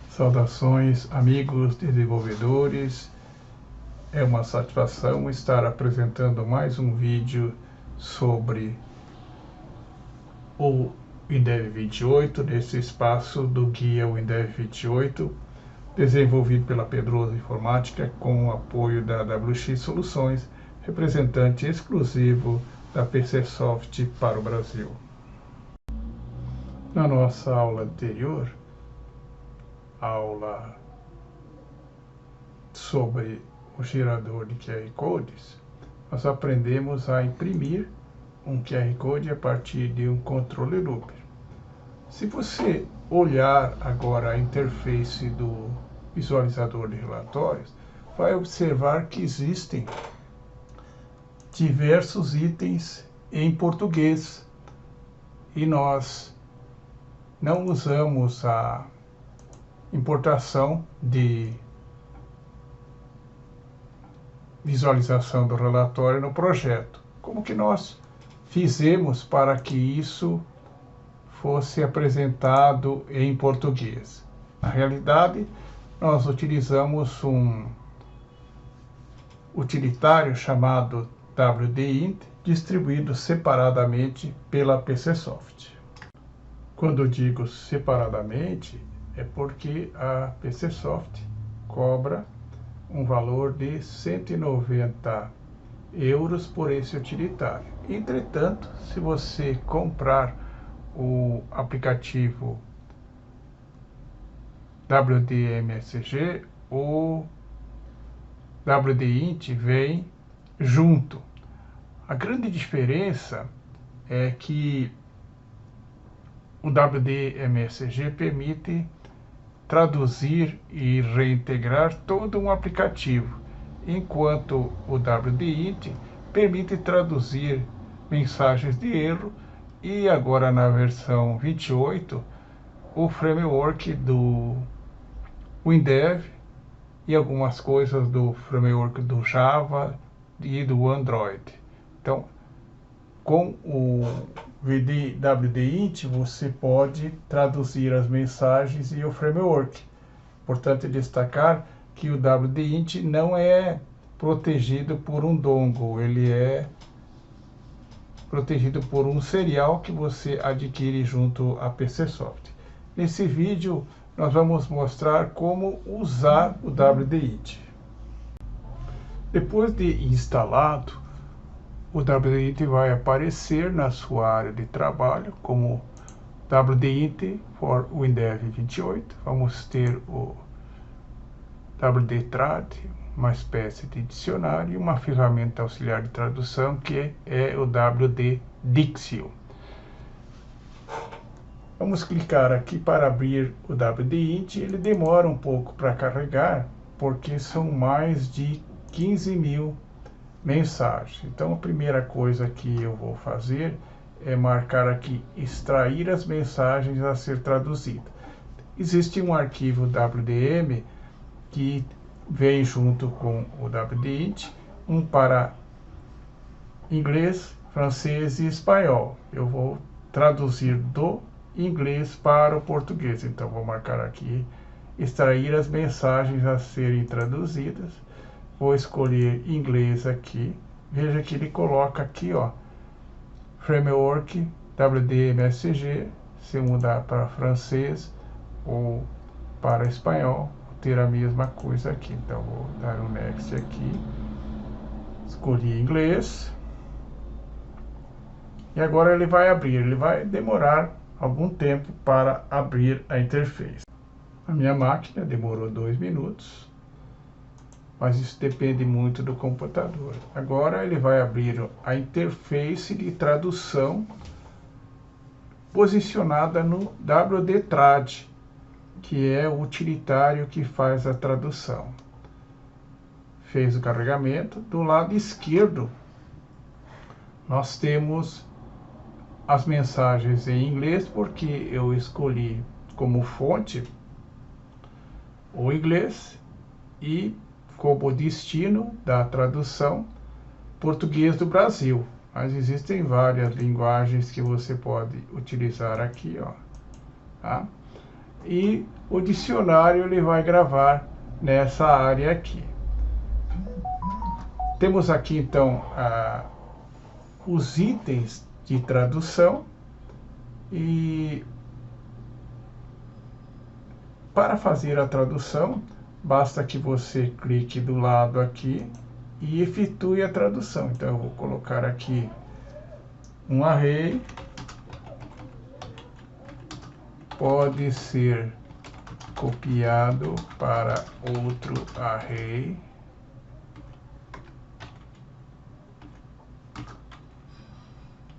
Saudações, amigos desenvolvedores. É uma satisfação estar apresentando mais um vídeo sobre o Windev 28, nesse espaço do guia Windev 28, desenvolvido pela Pedroso Informática com o apoio da WX Soluções, representante exclusivo da PCsoft para o Brasil. Na nossa aula anterior, aula sobre o gerador de QR Codes, nós aprendemos a imprimir um QR Code a partir de um controller Looper. Se você olhar agora a interface do visualizador de relatórios, vai observar que existem diversos itens em português e nós não usamos a importação de visualização do relatório no projeto. Como que nós fizemos para que isso fosse apresentado em português? Na realidade, nós utilizamos um utilitário chamado WDInt, distribuído separadamente pela PCsoft. Quando eu digo separadamente, é porque a PCsoft cobra um valor de 190 euros por esse utilitário. Entretanto, se você comprar o aplicativo WDMSG, o WDInt vem junto. A grande diferença é que o WDMSG permite traduzir e reintegrar todo um aplicativo, enquanto o WDInt permite traduzir mensagens de erro e agora na versão 28 o framework do Windev e algumas coisas do framework do Java e do Android. Então, com o WDInt você pode traduzir as mensagens e o framework. Importante destacar que o WDInt não é protegido por um dongle, ele é protegido por um serial que você adquire junto à PCsoft. Nesse vídeo nós vamos mostrar como usar o WDInt. Depois de instalado, o WDInt vai aparecer na sua área de trabalho como WDInt for Windev 28. Vamos ter o WDTrad, uma espécie de dicionário, e uma ferramenta auxiliar de tradução que é o WDDictio. Vamos clicar aqui para abrir o WDInt. Ele demora um pouco para carregar, porque são mais de 15.000 mensagens. Então a primeira coisa que eu vou fazer é marcar aqui extrair as mensagens a ser traduzidas. Existe um arquivo WDM que vem junto com o WDInt, um para inglês, francês e espanhol. Eu vou traduzir do inglês para o português. Então vou marcar aqui extrair as mensagens a serem traduzidas. Vou escolher inglês aqui. Veja que ele coloca aqui, ó, framework WDMSG. Se eu mudar para francês ou para espanhol, vou ter a mesma coisa aqui. Então vou dar um next aqui. Escolhi inglês. E agora ele vai abrir. Ele vai demorar algum tempo para abrir a interface. A minha máquina demorou 2 minutos. Mas isso depende muito do computador. Agora ele vai abrir a interface de tradução posicionada no WDTrad, que é o utilitário que faz a tradução. Fez o carregamento. Do lado esquerdo, nós temos as mensagens em inglês, porque eu escolhi como fonte o inglês e como destino da tradução português do Brasil. Mas existem várias linguagens que você pode utilizar aqui, ó, tá? E o dicionário ele vai gravar nessa área aqui. Temos aqui então os itens de tradução, e para fazer a tradução basta que você clique do lado aqui e efetue a tradução. Então eu vou colocar aqui um array, pode ser copiado para outro array,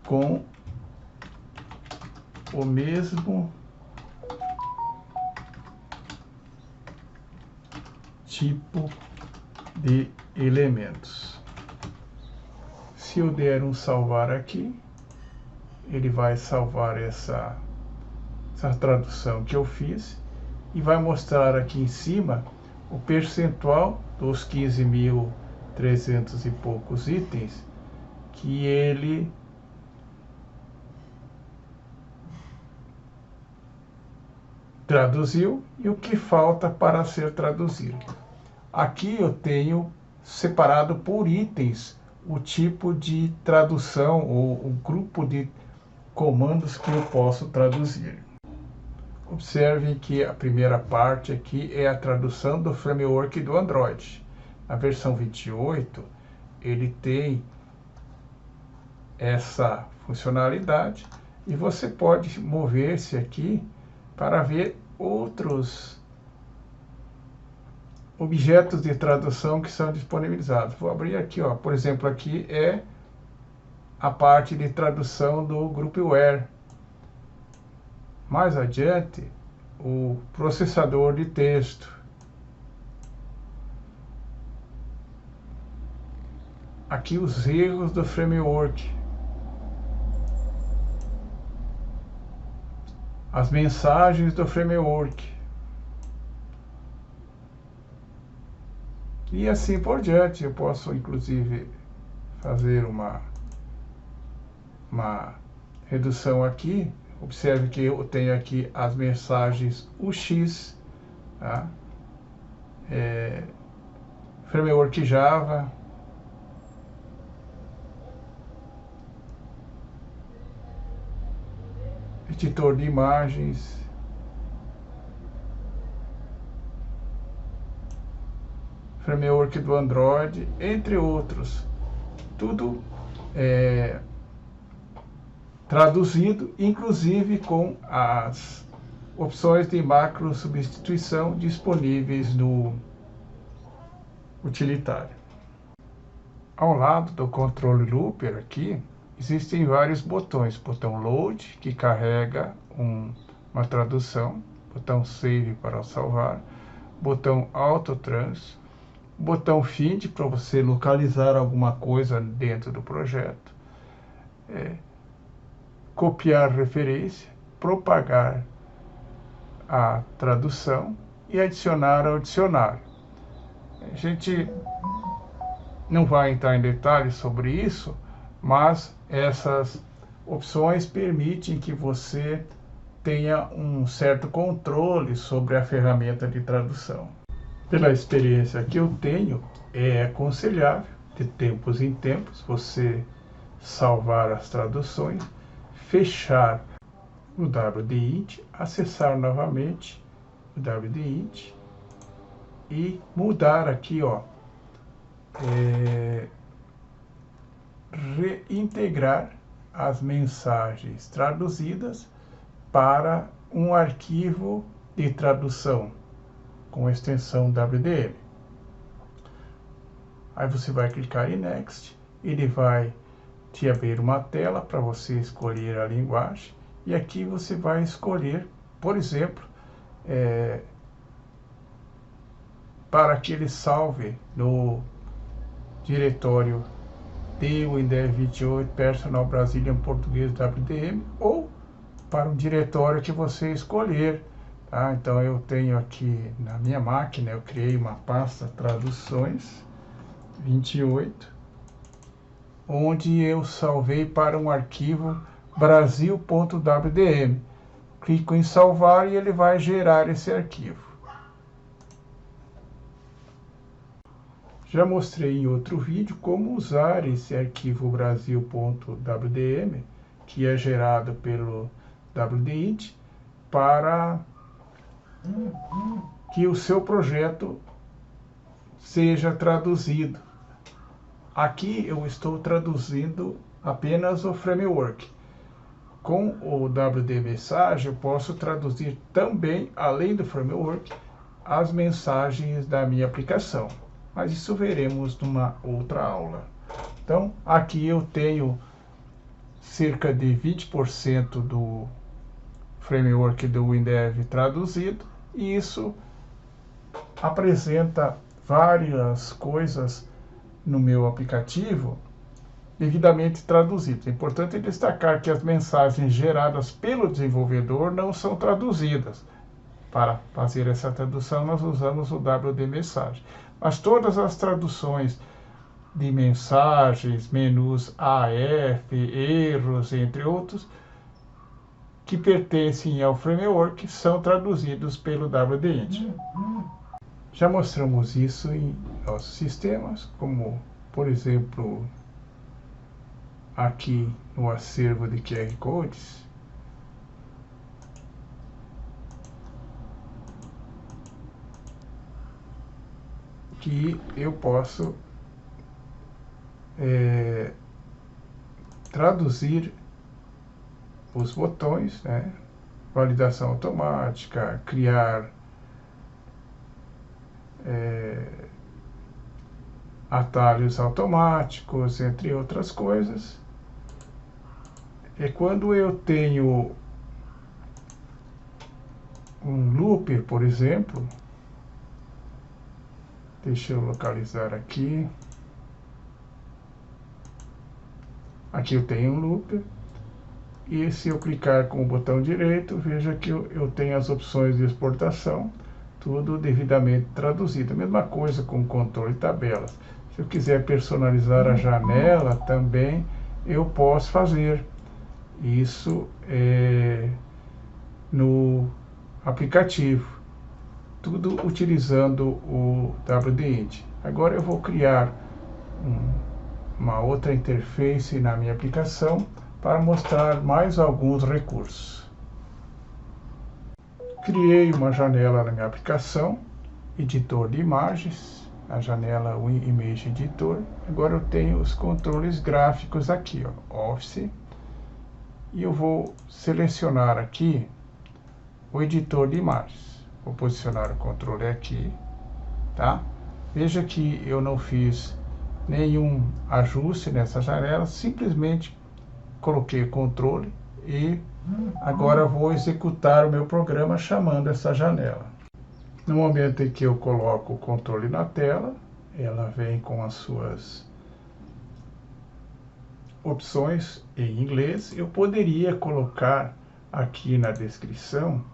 com o mesmo tipo de elementos. Se eu der um salvar aqui, ele vai salvar essa tradução que eu fiz e vai mostrar aqui em cima o percentual dos 15.300 e poucos itens que ele traduziu e o que falta para ser traduzido. Aqui eu tenho separado por itens o tipo de tradução ou o grupo de comandos que eu posso traduzir. Observem que a primeira parte aqui é a tradução do framework do Android. Na versão 28, ele tem essa funcionalidade e você pode mover-se aqui para ver outros objetos de tradução que são disponibilizados. Vou abrir aqui, ó. Por exemplo, aqui é a parte de tradução do Groupware. Mais adiante, o processador de texto. Aqui os erros do framework. As mensagens do framework. E assim por diante. Eu posso inclusive fazer uma redução aqui. Observe que eu tenho aqui as mensagens UX, tá? Framework Java, editor de imagens, framework do Android, entre outros. Tudo traduzido, inclusive com as opções de macro substituição disponíveis no utilitário. Ao lado do controle looper aqui, existem vários botões. Botão Load, que carrega uma tradução. Botão Save para salvar. Botão Autotrans. Botão Find para você localizar alguma coisa dentro do projeto. Copiar referência. Propagar a tradução e adicionar ao dicionário. A gente não vai entrar em detalhes sobre isso, mas essas opções permitem que você tenha um certo controle sobre a ferramenta de tradução. Pela experiência que eu tenho, é aconselhável, de tempos em tempos, você salvar as traduções, fechar o WDINT, acessar novamente o WDINT e mudar aqui, ó, reintegrar as mensagens traduzidas para um arquivo de tradução com extensão WDM. Aí você vai clicar em Next, ele vai te abrir uma tela para você escolher a linguagem e aqui você vai escolher, por exemplo, para que ele salve no diretório de Windows 28 Personal Brazilian Português WDM ou para um diretório que você escolher, tá? Então eu tenho aqui na minha máquina, eu criei uma pasta traduções 28, onde eu salvei para um arquivo brasil.wdm. clico em salvar e ele vai gerar esse arquivo. Já mostrei em outro vídeo como usar esse arquivo brasil.wdm, que é gerado pelo WDIT, para que o seu projeto seja traduzido. Aqui eu estou traduzindo apenas o framework. Com o WD Message eu posso traduzir também, além do framework, as mensagens da minha aplicação. Mas isso veremos numa outra aula. Então, aqui eu tenho cerca de 20% do framework do WinDev traduzido, e isso apresenta várias coisas no meu aplicativo devidamente traduzidas. É importante destacar que as mensagens geradas pelo desenvolvedor não são traduzidas. Para fazer essa tradução, nós usamos o WD Message. Mas todas as traduções de mensagens, menus AF, erros, entre outros, que pertencem ao framework, são traduzidos pelo WDIT. Já mostramos isso em nossos sistemas, como, por exemplo, aqui no acervo de QR Codes. Que eu posso traduzir os botões, né? Validação automática, criar atalhos automáticos, entre outras coisas. E quando eu tenho um looper, por exemplo, deixa eu localizar aqui. Aqui eu tenho um looper. E se eu clicar com o botão direito, veja que eu tenho as opções de exportação, tudo devidamente traduzido. A mesma coisa com controle de tabelas. Se eu quiser personalizar a janela também, eu posso fazer isso no aplicativo. Tudo utilizando o WDIT. Agora eu vou criar uma outra interface na minha aplicação para mostrar mais alguns recursos. Criei uma janela na minha aplicação, editor de imagens, a janela WinImage Editor. Agora eu tenho os controles gráficos aqui, ó, Office, e eu vou selecionar aqui o editor de imagens. Vou posicionar o controle aqui, tá? Veja que eu não fiz nenhum ajuste nessa janela, simplesmente coloquei o controle e agora vou executar o meu programa chamando essa janela. No momento em que eu coloco o controle na tela, ela vem com as suas opções em inglês. Eu poderia colocar aqui na descrição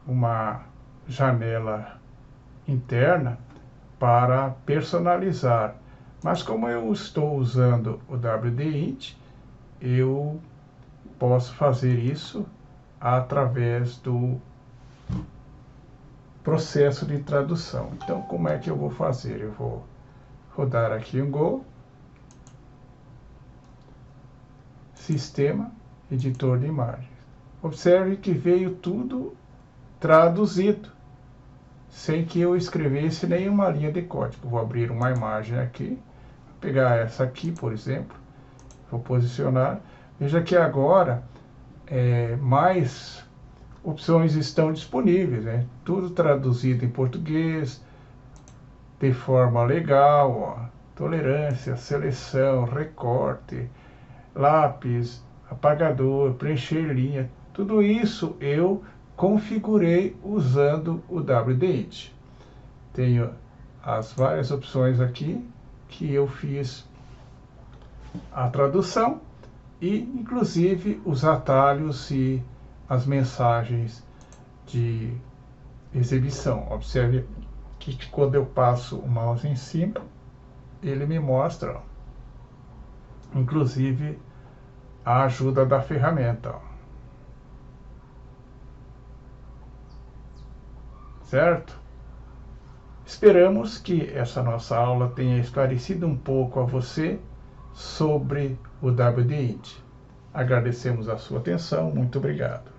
uma janela interna para personalizar, mas como eu estou usando o WDIT, eu posso fazer isso através do processo de tradução. Então, como é que eu vou fazer? Eu vou rodar aqui um Go, Sistema, Editor de Imagens. Observe que veio tudo traduzido, sem que eu escrevesse nenhuma linha de código. Vou abrir uma imagem aqui, vou pegar essa aqui, por exemplo, vou posicionar. Veja que agora mais opções estão disponíveis, né? Tudo traduzido em português, de forma legal, ó. Tolerância, seleção, recorte, lápis, apagador, preencher linha. Tudo isso eu configurei usando o WDIT. Tenho as várias opções aqui que eu fiz a tradução e inclusive os atalhos e as mensagens de exibição. Observe que quando eu passo o mouse em cima, ele me mostra, ó, inclusive a ajuda da ferramenta, ó. certo? Esperamos que essa nossa aula tenha esclarecido um pouco a você sobre o WD-INT. Agradecemos a sua atenção, muito obrigado.